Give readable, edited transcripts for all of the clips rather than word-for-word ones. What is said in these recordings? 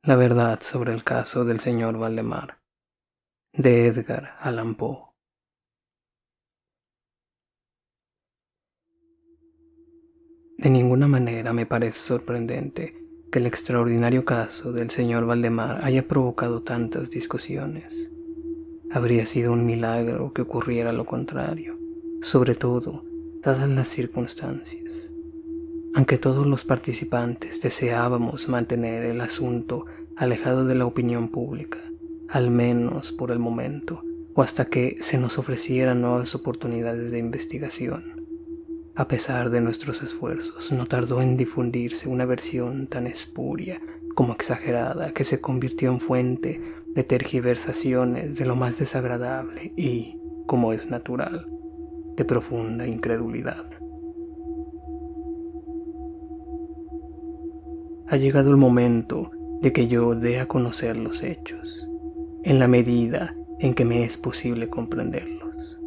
La verdad sobre el caso del señor Valdemar, de Edgar Allan Poe. De ninguna manera me parece sorprendente que el extraordinario caso del señor Valdemar haya provocado tantas discusiones. Habría sido un milagro que ocurriera lo contrario, sobre todo dadas las circunstancias. Aunque todos los participantes deseábamos mantener el asunto alejado de la opinión pública, al menos por el momento, o hasta que se nos ofrecieran nuevas oportunidades de investigación. A pesar de nuestros esfuerzos, no tardó en difundirse una versión tan espuria como exagerada que se convirtió en fuente de tergiversaciones de lo más desagradable y, como es natural, de profunda incredulidad. Ha llegado el momento de que yo dé a conocer los hechos, en la medida en que me es posible comprenderlos.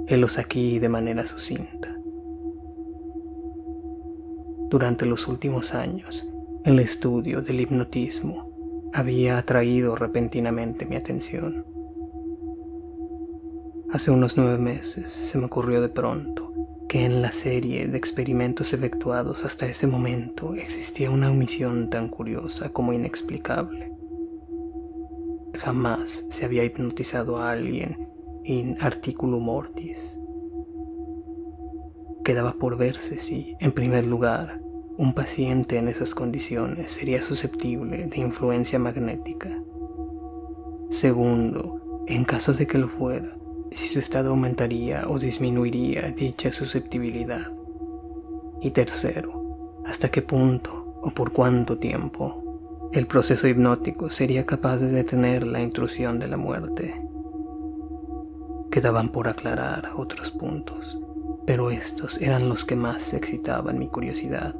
Helos aquí de manera sucinta. Durante los últimos años, el estudio del hipnotismo había atraído repentinamente mi atención. Hace unos 9 meses se me ocurrió de pronto que en la serie de experimentos efectuados hasta ese momento existía una omisión tan curiosa como inexplicable. Jamás se había hipnotizado a alguien in articulo mortis. Quedaba por verse si, en primer lugar, un paciente en esas condiciones sería susceptible de influencia magnética. Segundo, en caso de que lo fuera, si su estado aumentaría o disminuiría dicha susceptibilidad. Y tercero, hasta qué punto o por cuánto tiempo el proceso hipnótico sería capaz de detener la intrusión de la muerte. Quedaban por aclarar otros puntos, pero estos eran los que más excitaban mi curiosidad,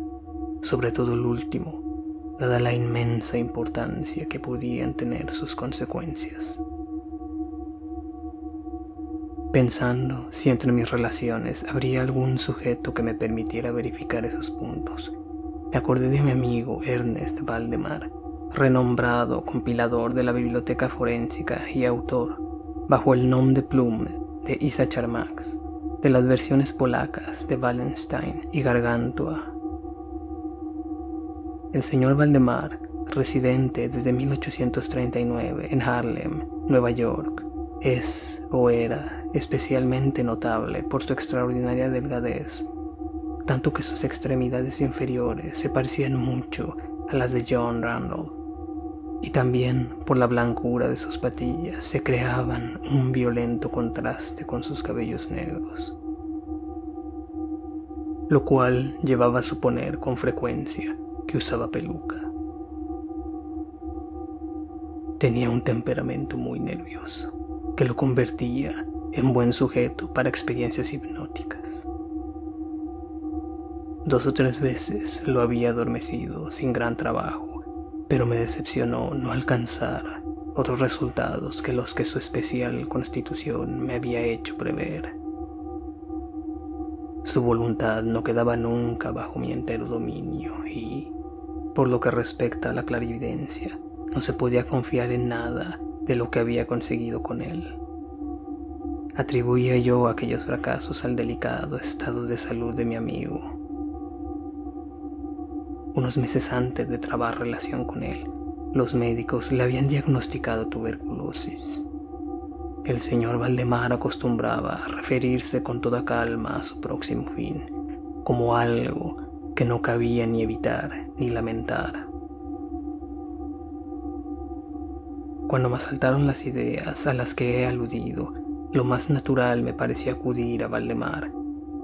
sobre todo el último, dada la inmensa importancia que podían tener sus consecuencias. Pensando si entre mis relaciones habría algún sujeto que me permitiera verificar esos puntos, me acordé de mi amigo Ernest Valdemar, renombrado compilador de la biblioteca forénsica y autor, bajo el nom de plume de Issachar Max, de las versiones polacas de Wallenstein y Gargantua. El señor Valdemar, residente desde 1839 en Harlem, Nueva York, es o era especialmente notable por su extraordinaria delgadez, tanto que sus extremidades inferiores se parecían mucho a las de John Randall, y también por la blancura de sus patillas se creaban un violento contraste con sus cabellos negros, lo cual llevaba a suponer con frecuencia que usaba peluca. Tenía un temperamento muy nervioso, que lo convertía en buen sujeto para experiencias hipnóticas. 2 o 3 veces lo había adormecido sin gran trabajo, pero me decepcionó no alcanzar otros resultados que los que su especial constitución me había hecho prever. Su voluntad no quedaba nunca bajo mi entero dominio y, por lo que respecta a la clarividencia, no se podía confiar en nada de lo que había conseguido con él. Atribuía yo aquellos fracasos al delicado estado de salud de mi amigo. Unos meses antes de trabar relación con él, los médicos le habían diagnosticado tuberculosis. El señor Valdemar acostumbraba a referirse con toda calma a su próximo fin, como algo que no cabía ni evitar ni lamentar. Cuando me asaltaron las ideas a las que he aludido, lo más natural me parecía acudir a Valdemar.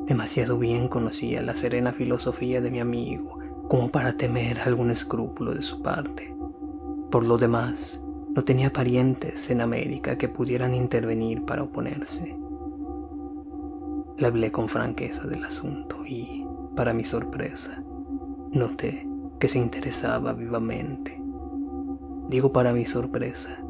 Demasiado bien conocía la serena filosofía de mi amigo como para temer algún escrúpulo de su parte. Por lo demás, no tenía parientes en América que pudieran intervenir para oponerse. Le hablé con franqueza del asunto y, para mi sorpresa, noté que se interesaba vivamente. Digo para mi sorpresa,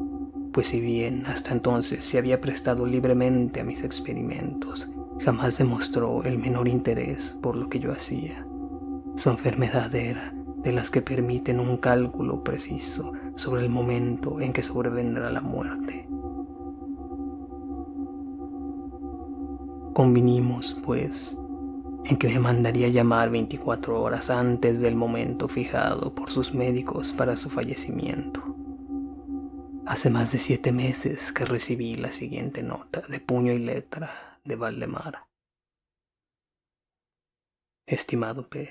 pues si bien hasta entonces se había prestado libremente a mis experimentos, jamás demostró el menor interés por lo que yo hacía. Su enfermedad era, de las que permiten un cálculo preciso sobre el momento en que sobrevendrá la muerte. Convinimos, pues, en que me mandaría llamar 24 horas antes del momento fijado por sus médicos para su fallecimiento. Hace más de 7 meses que recibí la siguiente nota de puño y letra de Valdemar. Estimado P.,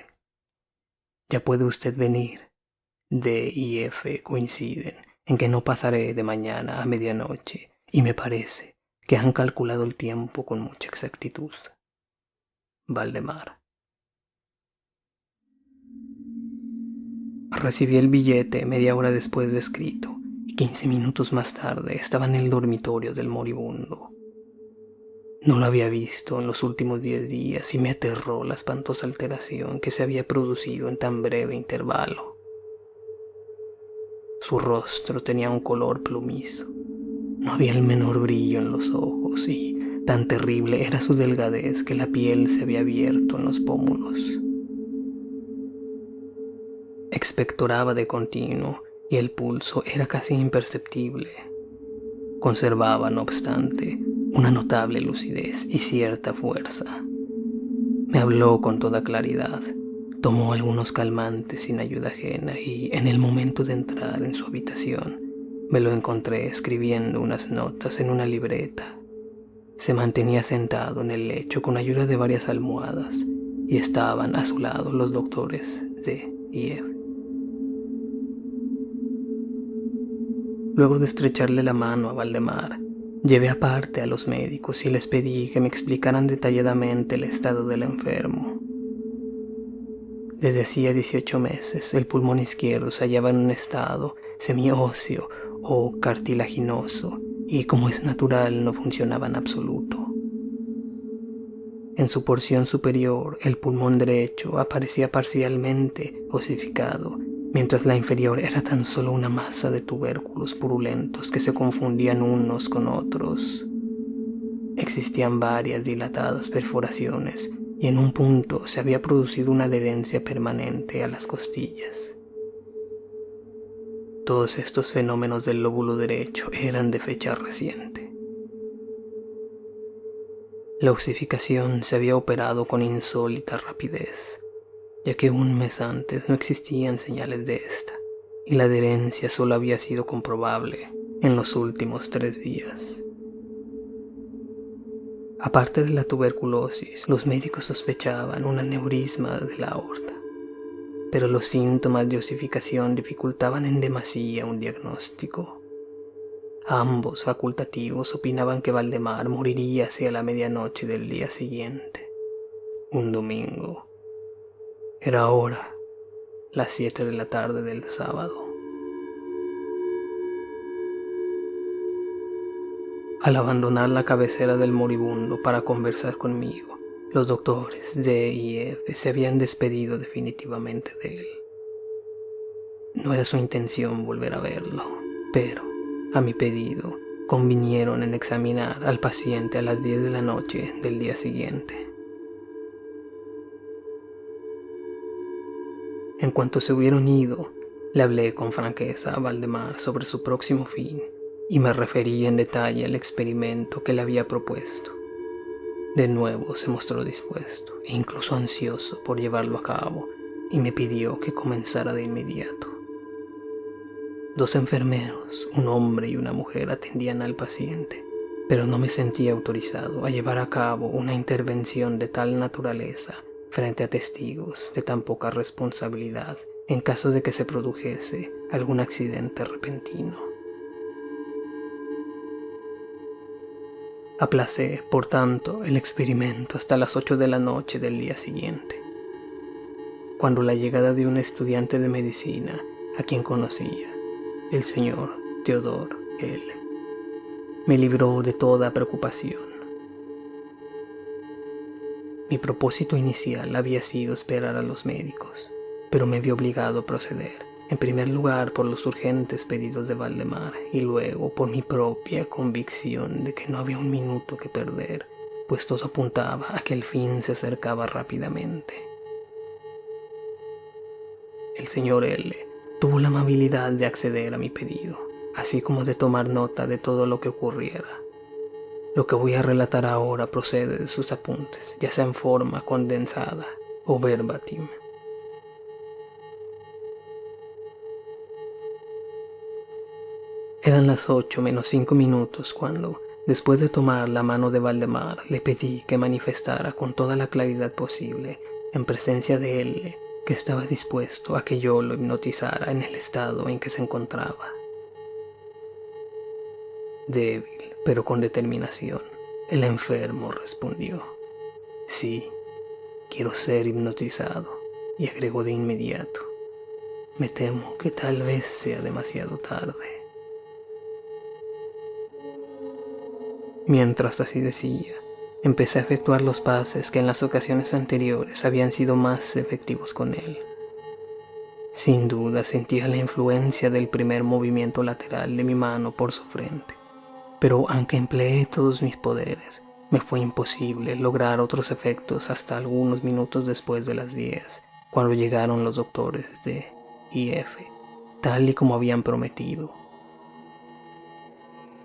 ya puede usted venir. D y F coinciden en que no pasaré de mañana a medianoche y me parece que han calculado el tiempo con mucha exactitud. Valdemar. Recibí el billete media hora después de escrito y 15 minutos más tarde estaba en el dormitorio del moribundo. No lo había visto en los últimos 10 días y me aterró la espantosa alteración que se había producido en tan breve intervalo. Su rostro tenía un color plumizo. No había el menor brillo en los ojos y tan terrible era su delgadez que la piel se había abierto en los pómulos. Expectoraba de continuo y el pulso era casi imperceptible. Conservaba, no obstante, una notable lucidez y cierta fuerza. Me habló con toda claridad, tomó algunos calmantes sin ayuda ajena y, en el momento de entrar en su habitación, me lo encontré escribiendo unas notas en una libreta. Se mantenía sentado en el lecho con ayuda de varias almohadas y estaban a su lado los doctores D y F. Luego de estrecharle la mano a Valdemar, llevé aparte a los médicos y les pedí que me explicaran detalladamente el estado del enfermo. Desde hacía 18 meses, el pulmón izquierdo se hallaba en un estado semióseo o cartilaginoso y, como es natural, no funcionaba en absoluto. En su porción superior, el pulmón derecho aparecía parcialmente osificado, mientras la inferior era tan solo una masa de tubérculos purulentos que se confundían unos con otros. Existían varias dilatadas perforaciones y en un punto se había producido una adherencia permanente a las costillas. Todos estos fenómenos del lóbulo derecho eran de fecha reciente. La osificación se había operado con insólita rapidez, ya que un mes antes no existían señales de esta, y la adherencia solo había sido comprobable en los últimos 3 días. Aparte de la tuberculosis, los médicos sospechaban un aneurisma de la aorta, pero los síntomas de osificación dificultaban en demasía un diagnóstico. Ambos facultativos opinaban que Valdemar moriría hacia la medianoche del día siguiente, un domingo. Era ahora las 7 de la tarde del sábado. Al abandonar la cabecera del moribundo para conversar conmigo, los doctores D y F se habían despedido definitivamente de él. No era su intención volver a verlo, pero, a mi pedido, convinieron en examinar al paciente a las 10 de la noche del día siguiente. En cuanto se hubieron ido, le hablé con franqueza a Valdemar sobre su próximo fin y me referí en detalle al experimento que le había propuesto. De nuevo se mostró dispuesto e incluso ansioso por llevarlo a cabo y me pidió que comenzara de inmediato. 2 enfermeros, un hombre y una mujer, atendían al paciente, pero no me sentía autorizado a llevar a cabo una intervención de tal naturaleza frente a testigos de tan poca responsabilidad en caso de que se produjese algún accidente repentino. Aplacé, por tanto, el experimento hasta las 8 de la noche del día siguiente, cuando la llegada de un estudiante de medicina a quien conocía, el señor Theodore L., me libró de toda preocupación. Mi propósito inicial había sido esperar a los médicos, pero me vi obligado a proceder, en primer lugar por los urgentes pedidos de Valdemar y luego por mi propia convicción de que no había un minuto que perder, pues todo apuntaba a que el fin se acercaba rápidamente. El señor L. tuvo la amabilidad de acceder a mi pedido, así como de tomar nota de todo lo que ocurriera. Lo que voy a relatar ahora procede de sus apuntes, ya sea en forma condensada o verbatim. Eran las 8 menos 5 minutos cuando, después de tomar la mano de Valdemar, le pedí que manifestara con toda la claridad posible, en presencia de él, que estaba dispuesto a que yo lo hipnotizara en el estado en que se encontraba. Débil, pero con determinación, el enfermo respondió: sí, quiero ser hipnotizado, y agregó de inmediato: me temo que tal vez sea demasiado tarde. Mientras así decía, empecé a efectuar los pases que en las ocasiones anteriores habían sido más efectivos con él. Sin duda sentía la influencia del primer movimiento lateral de mi mano por su frente, pero aunque empleé todos mis poderes, me fue imposible lograr otros efectos hasta algunos minutos después de las 10, cuando llegaron los doctores D y F, tal y como habían prometido.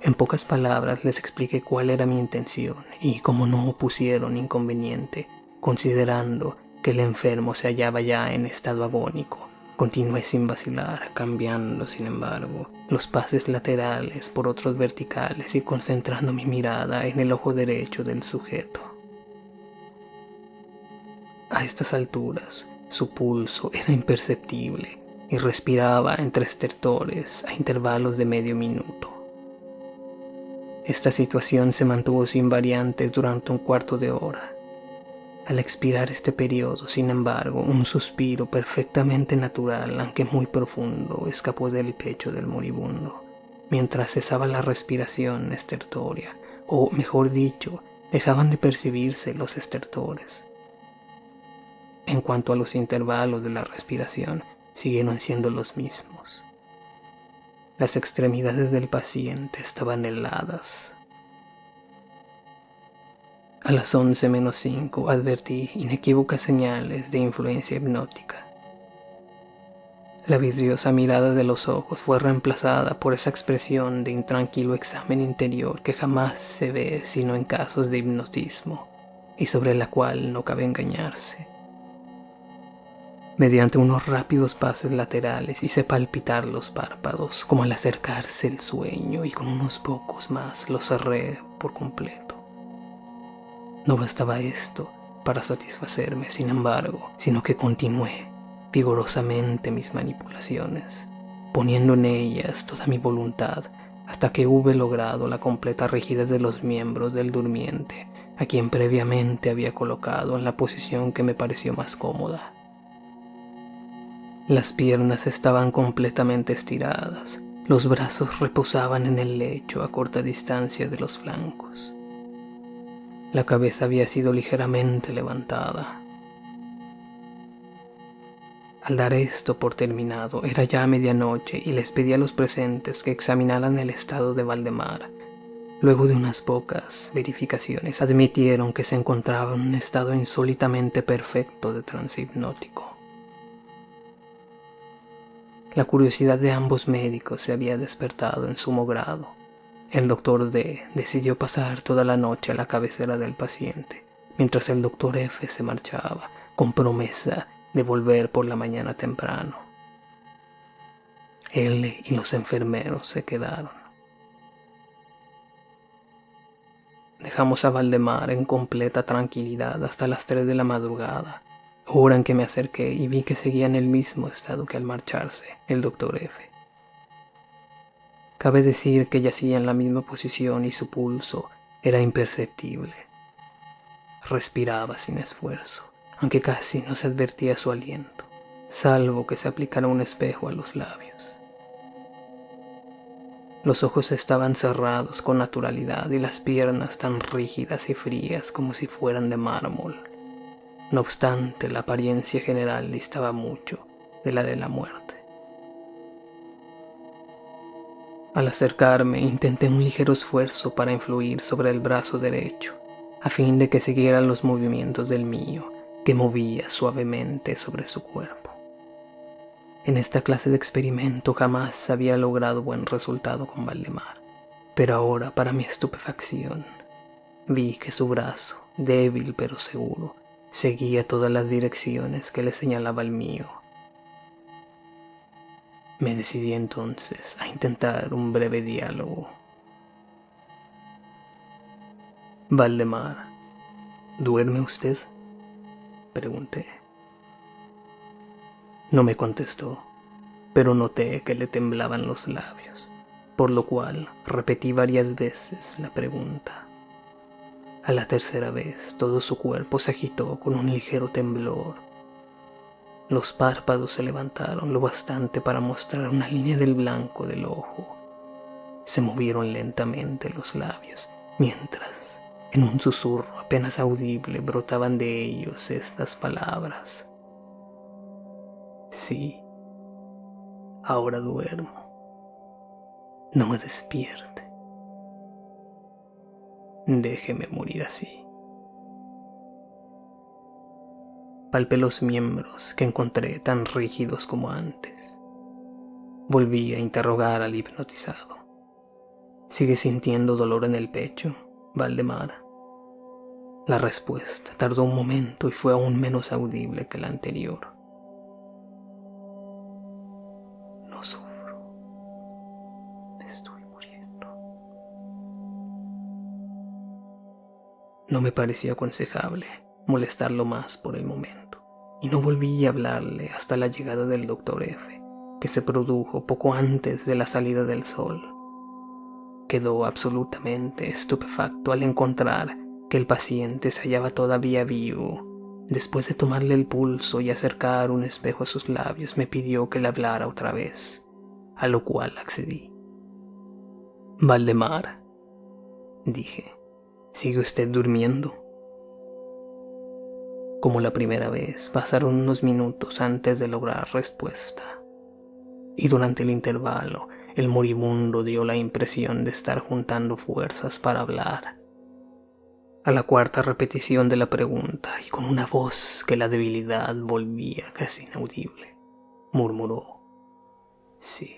En pocas palabras les expliqué cuál era mi intención y cómo no opusieron inconveniente, considerando que el enfermo se hallaba ya en estado agónico. Continué sin vacilar, cambiando, sin embargo, los pases laterales por otros verticales y concentrando mi mirada en el ojo derecho del sujeto. A estas alturas, su pulso era imperceptible y respiraba entre estertores a intervalos de medio minuto. Esta situación se mantuvo sin variantes durante un cuarto de hora. Al expirar este periodo, sin embargo, un suspiro perfectamente natural, aunque muy profundo, escapó del pecho del moribundo, mientras cesaba la respiración estertoria, o mejor dicho, dejaban de percibirse los estertores. En cuanto a los intervalos de la respiración, siguieron siendo los mismos. Las extremidades del paciente estaban heladas. A las 11 menos 5 advertí inequívocas señales de influencia hipnótica. La vidriosa mirada de los ojos fue reemplazada por esa expresión de intranquilo examen interior que jamás se ve sino en casos de hipnotismo y sobre la cual no cabe engañarse. Mediante unos rápidos pases laterales hice palpitar los párpados como al acercarse el sueño y con unos pocos más los cerré por completo. No bastaba esto para satisfacerme, sin embargo, sino que continué vigorosamente mis manipulaciones, poniendo en ellas toda mi voluntad hasta que hube logrado la completa rigidez de los miembros del durmiente, a quien previamente había colocado en la posición que me pareció más cómoda. Las piernas estaban completamente estiradas, los brazos reposaban en el lecho a corta distancia de los flancos. La cabeza había sido ligeramente levantada. Al dar esto por terminado, era ya medianoche y les pedí a los presentes que examinaran el estado de Valdemar. Luego de unas pocas verificaciones, admitieron que se encontraba en un estado insólitamente perfecto de trance hipnótico. La curiosidad de ambos médicos se había despertado en sumo grado. El doctor D decidió pasar toda la noche a la cabecera del paciente, mientras el doctor F se marchaba, con promesa de volver por la mañana temprano. Él y los enfermeros se quedaron. Dejamos a Valdemar en completa tranquilidad hasta las 3 de la madrugada, hora en que me acerqué y vi que seguía en el mismo estado que al marcharse el doctor F. Cabe decir que yacía en la misma posición y su pulso era imperceptible. Respiraba sin esfuerzo, aunque casi no se advertía su aliento, salvo que se aplicara un espejo a los labios. Los ojos estaban cerrados con naturalidad y las piernas tan rígidas y frías como si fueran de mármol. No obstante, la apariencia general distaba mucho de la muerte. Al acercarme, intenté un ligero esfuerzo para influir sobre el brazo derecho, a fin de que siguiera los movimientos del mío, que movía suavemente sobre su cuerpo. En esta clase de experimento jamás había logrado buen resultado con Valdemar, pero ahora, para mi estupefacción, vi que su brazo, débil pero seguro, seguía todas las direcciones que le señalaba el mío. Me decidí entonces a intentar un breve diálogo. «Valdemar, ¿duerme usted?», pregunté. No me contestó, pero noté que le temblaban los labios, por lo cual repetí varias veces la pregunta. A la tercera vez, todo su cuerpo se agitó con un ligero temblor. Los párpados se levantaron lo bastante para mostrar una línea del blanco del ojo. Se movieron lentamente los labios, mientras, en un susurro apenas audible, brotaban de ellos estas palabras. «Sí, ahora duermo. No me despierte. Déjeme morir así». Palpé los miembros que encontré tan rígidos como antes. Volví a interrogar al hipnotizado. «¿Sigue sintiendo dolor en el pecho, Valdemar?». La respuesta tardó un momento y fue aún menos audible que la anterior. «No sufro. Me estoy muriendo». No me pareció aconsejable molestarlo más por el momento, y no volví a hablarle hasta la llegada del Dr. F., que se produjo poco antes de la salida del sol. Quedó absolutamente estupefacto al encontrar que el paciente se hallaba todavía vivo. Después de tomarle el pulso y acercar un espejo a sus labios, me pidió que le hablara otra vez, a lo cual accedí. «Valdemar», dije, «¿sigue usted durmiendo?». Como la primera vez, pasaron unos minutos antes de lograr respuesta, y durante el intervalo el moribundo dio la impresión de estar juntando fuerzas para hablar. A la cuarta repetición de la pregunta, y con una voz que la debilidad volvía casi inaudible, murmuró: «Sí,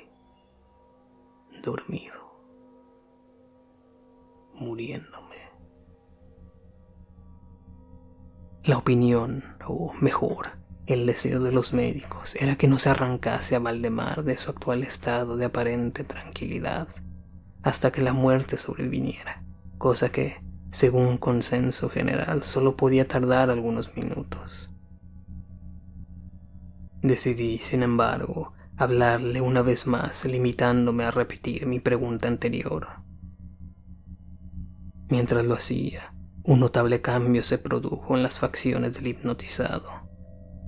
dormido, muriéndome». La opinión, o mejor, el deseo de los médicos era que no se arrancase a Valdemar de su actual estado de aparente tranquilidad hasta que la muerte sobreviniera, cosa que, según consenso general, solo podía tardar algunos minutos. Decidí, sin embargo, hablarle una vez más, limitándome a repetir mi pregunta anterior. Mientras lo hacía, un notable cambio se produjo en las facciones del hipnotizado.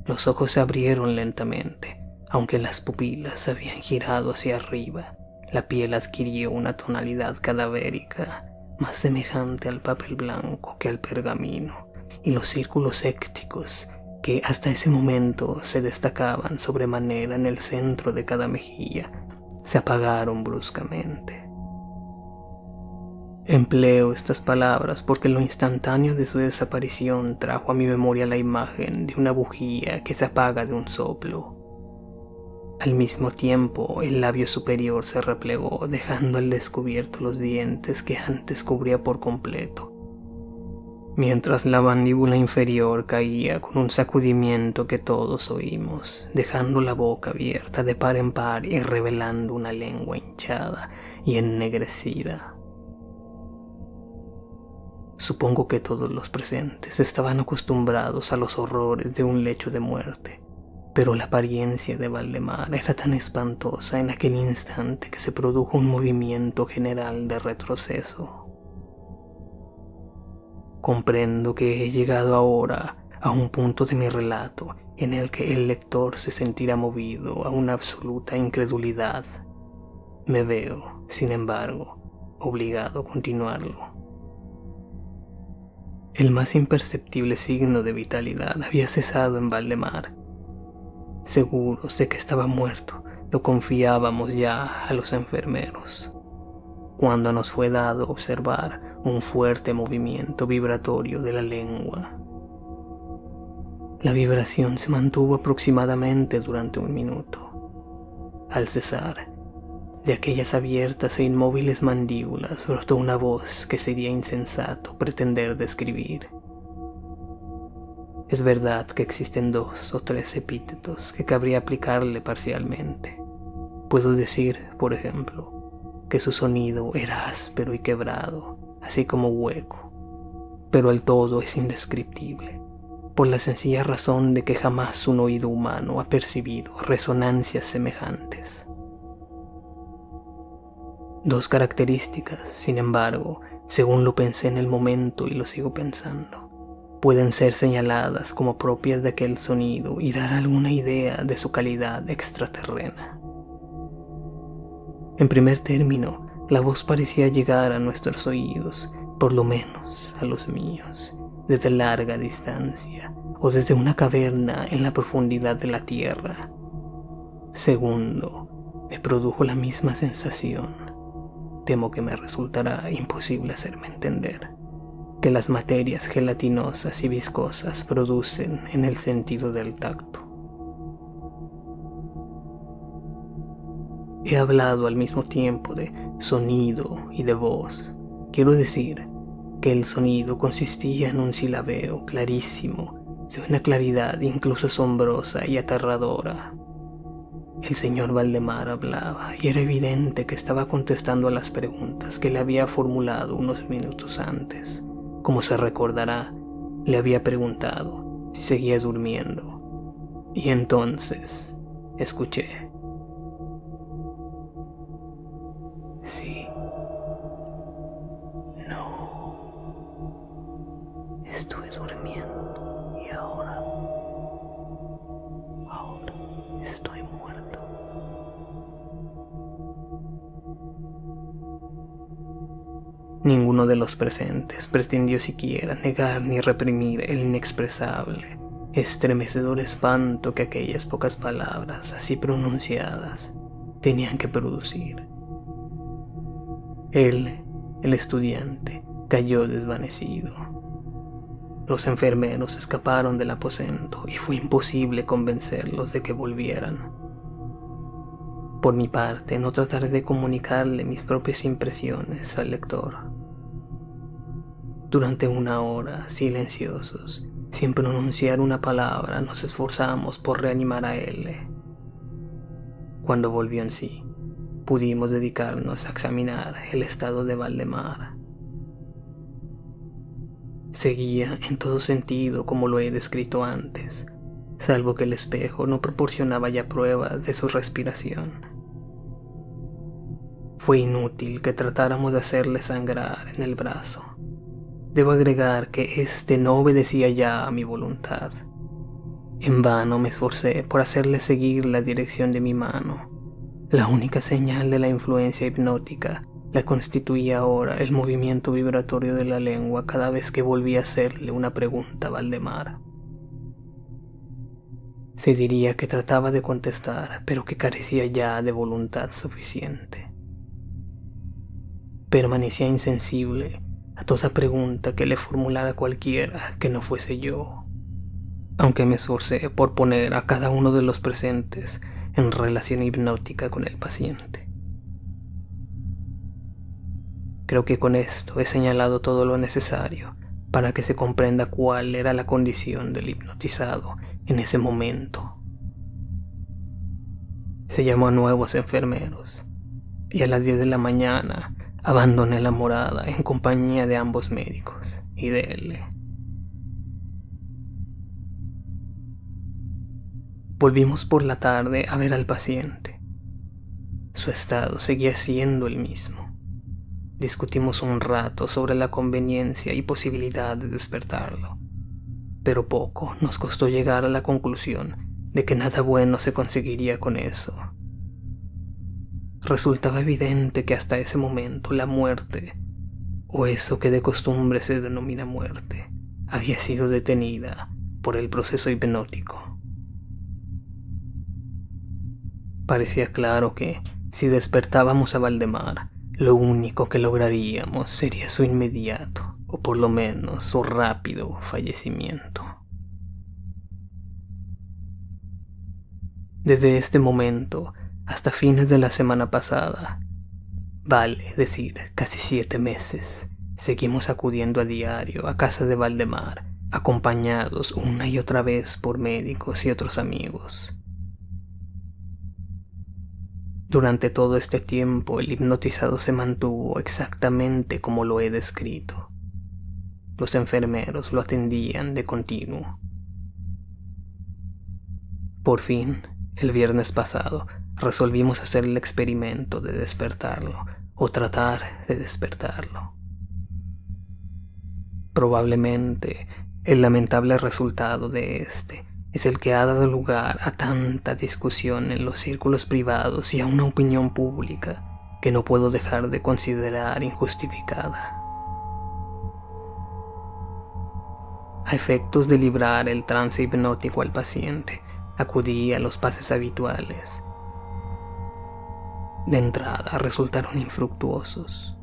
Los ojos se abrieron lentamente, aunque las pupilas se habían girado hacia arriba. La piel adquirió una tonalidad cadavérica, más semejante al papel blanco que al pergamino, y los círculos écticos, que hasta ese momento se destacaban sobremanera en el centro de cada mejilla, se apagaron bruscamente. Empleo estas palabras porque lo instantáneo de su desaparición trajo a mi memoria la imagen de una bujía que se apaga de un soplo. Al mismo tiempo, el labio superior se replegó, dejando al descubierto los dientes que antes cubría por completo, mientras la mandíbula inferior caía con un sacudimiento que todos oímos, dejando la boca abierta de par en par y revelando una lengua hinchada y ennegrecida. Supongo que todos los presentes estaban acostumbrados a los horrores de un lecho de muerte, pero la apariencia de Valdemar era tan espantosa en aquel instante que se produjo un movimiento general de retroceso. Comprendo que he llegado ahora a un punto de mi relato en el que el lector se sentirá movido a una absoluta incredulidad. Me veo, sin embargo, obligado a continuarlo. El más imperceptible signo de vitalidad había cesado en Valdemar. Seguros de que estaba muerto, lo confiábamos ya a los enfermeros, cuando nos fue dado observar un fuerte movimiento vibratorio de la lengua. La vibración se mantuvo aproximadamente durante un minuto, Al cesar, de aquellas abiertas e inmóviles mandíbulas brotó una voz que sería insensato pretender describir. Es verdad que existen 2 o 3 epítetos que cabría aplicarle parcialmente. Puedo decir, por ejemplo, que su sonido era áspero y quebrado, así como hueco, pero el todo es indescriptible, por la sencilla razón de que jamás un oído humano ha percibido resonancias semejantes. 2 características, sin embargo, según lo pensé en el momento y lo sigo pensando, pueden ser señaladas como propias de aquel sonido y dar alguna idea de su calidad extraterrena. En primer término, la voz parecía llegar a nuestros oídos, por lo menos a los míos, desde larga distancia o desde una caverna en la profundidad de la tierra. Segundo, me produjo la misma sensación. Temo que me resultará imposible hacerme entender, que las materias gelatinosas y viscosas producen en el sentido del tacto. He hablado al mismo tiempo de sonido y de voz. Quiero decir que el sonido consistía en un silabeo clarísimo, de una claridad incluso asombrosa y aterradora. El señor Valdemar hablaba y era evidente que estaba contestando a las preguntas que le había formulado unos minutos antes. Como se recordará, le había preguntado si seguía durmiendo. Y entonces escuché. Sí. No. Estuve durmiendo y ahora estoy muerto. Ninguno de los presentes pretendió siquiera negar ni reprimir el inexpresable, estremecedor espanto que aquellas pocas palabras así pronunciadas tenían que producir. Él, el estudiante, cayó desvanecido. Los enfermeros escaparon del aposento y fue imposible convencerlos de que volvieran. Por mi parte, no trataré de comunicarle mis propias impresiones al lector. Durante 1 hora, silenciosos, sin pronunciar una palabra, nos esforzamos por reanimar a L. Cuando volvió en sí, pudimos dedicarnos a examinar el estado de Valdemar. Seguía en todo sentido como lo he descrito antes, salvo que el espejo no proporcionaba ya pruebas de su respiración. Fue inútil que tratáramos de hacerle sangrar en el brazo. Debo agregar que éste no obedecía ya a mi voluntad. En vano me esforcé por hacerle seguir la dirección de mi mano. La única señal de la influencia hipnótica la constituía ahora el movimiento vibratorio de la lengua cada vez que volvía a hacerle una pregunta a Valdemar. Se diría que trataba de contestar, pero que carecía ya de voluntad suficiente. Permanecía insensible a toda pregunta que le formulara cualquiera que no fuese yo, aunque me esforcé por poner a cada uno de los presentes en relación hipnótica con el paciente. Creo que con esto he señalado todo lo necesario para que se comprenda cuál era la condición del hipnotizado en ese momento. Se llamó a nuevos enfermeros y a las 10 de la mañana abandoné la morada en compañía de ambos médicos y de L. Volvimos por la tarde a ver al paciente. Su estado seguía siendo el mismo. Discutimos un rato sobre la conveniencia y posibilidad de despertarlo, pero poco nos costó llegar a la conclusión de que nada bueno se conseguiría con eso. Resultaba evidente que hasta ese momento la muerte, o eso que de costumbre se denomina muerte, había sido detenida por el proceso hipnótico. Parecía claro que, si despertábamos a Valdemar, lo único que lograríamos sería su inmediato, o por lo menos su rápido fallecimiento. Desde este momento, hasta fines de la semana pasada. Vale decir, casi 7 meses. Seguimos acudiendo a diario a casa de Valdemar, acompañados una y otra vez por médicos y otros amigos. Durante todo este tiempo el hipnotizado se mantuvo exactamente como lo he descrito. Los enfermeros lo atendían de continuo. Por fin, el viernes pasado, resolvimos hacer el experimento de despertarlo, o tratar de despertarlo. Probablemente, el lamentable resultado de este es el que ha dado lugar a tanta discusión en los círculos privados y a una opinión pública que no puedo dejar de considerar injustificada. A efectos de librar el trance hipnótico al paciente, acudí a los pases habituales. De entrada resultaron infructuosos.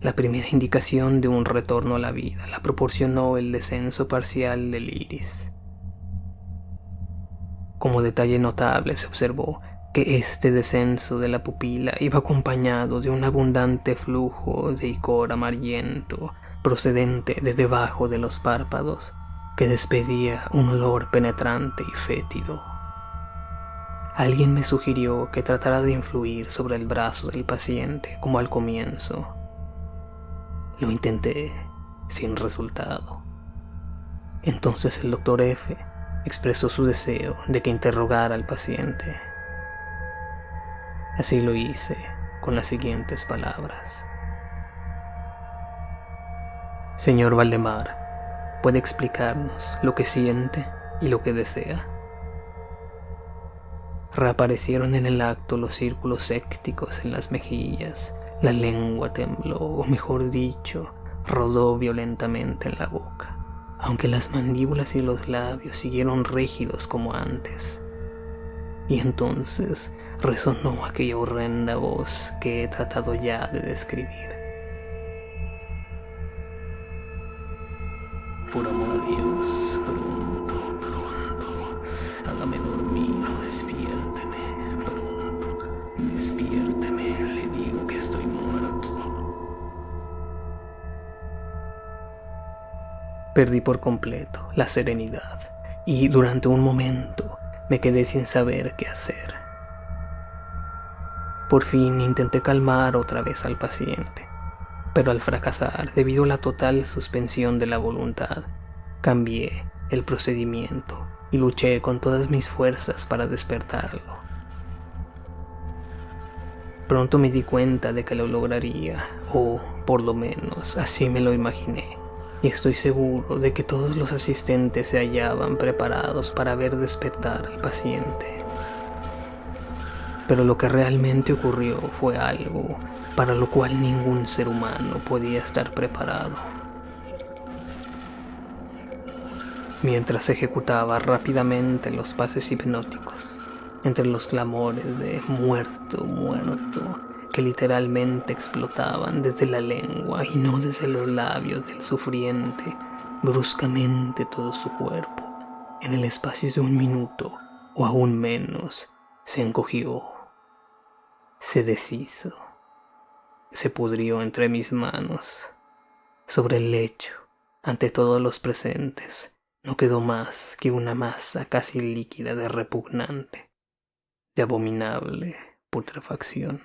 La primera indicación de un retorno a la vida la proporcionó el descenso parcial del iris. Como detalle notable se observó que este descenso de la pupila iba acompañado de un abundante flujo de icor amarillento procedente de debajo de los párpados, que despedía un olor penetrante y fétido. Alguien me sugirió que tratara de influir sobre el brazo del paciente como al comienzo. Lo intenté, sin resultado. Entonces el Dr. F expresó su deseo de que interrogara al paciente. Así lo hice, con las siguientes palabras. Señor Valdemar, ¿puede explicarnos lo que siente y lo que desea? Reaparecieron en el acto los círculos sécticos en las mejillas, la lengua tembló, o mejor dicho, rodó violentamente en la boca, aunque las mandíbulas y los labios siguieron rígidos como antes. Y entonces resonó aquella horrenda voz que he tratado ya de describir. Por amor a Dios, pronto, hágame dormir, despiérteme, pronto, despiérteme, le digo que estoy muerto. Perdí por completo la serenidad y durante un momento me quedé sin saber qué hacer. Por fin intenté calmar otra vez al paciente, pero al fracasar, debido a la total suspensión de la voluntad, cambié el procedimiento y luché con todas mis fuerzas para despertarlo. Pronto me di cuenta de que lo lograría, o por lo menos así me lo imaginé, y estoy seguro de que todos los asistentes se hallaban preparados para ver despertar al paciente. Pero lo que realmente ocurrió fue algo para lo cual ningún ser humano podía estar preparado. Mientras ejecutaba rápidamente los pases hipnóticos, entre los clamores de muerto, muerto, que literalmente explotaban desde la lengua y no desde los labios del sufriente, bruscamente todo su cuerpo, en el espacio de 1 minuto o aún menos, se encogió, se deshizo, se pudrió entre mis manos. Sobre el lecho, ante todos los presentes, no quedó más que una masa casi líquida de repugnante, de abominable putrefacción.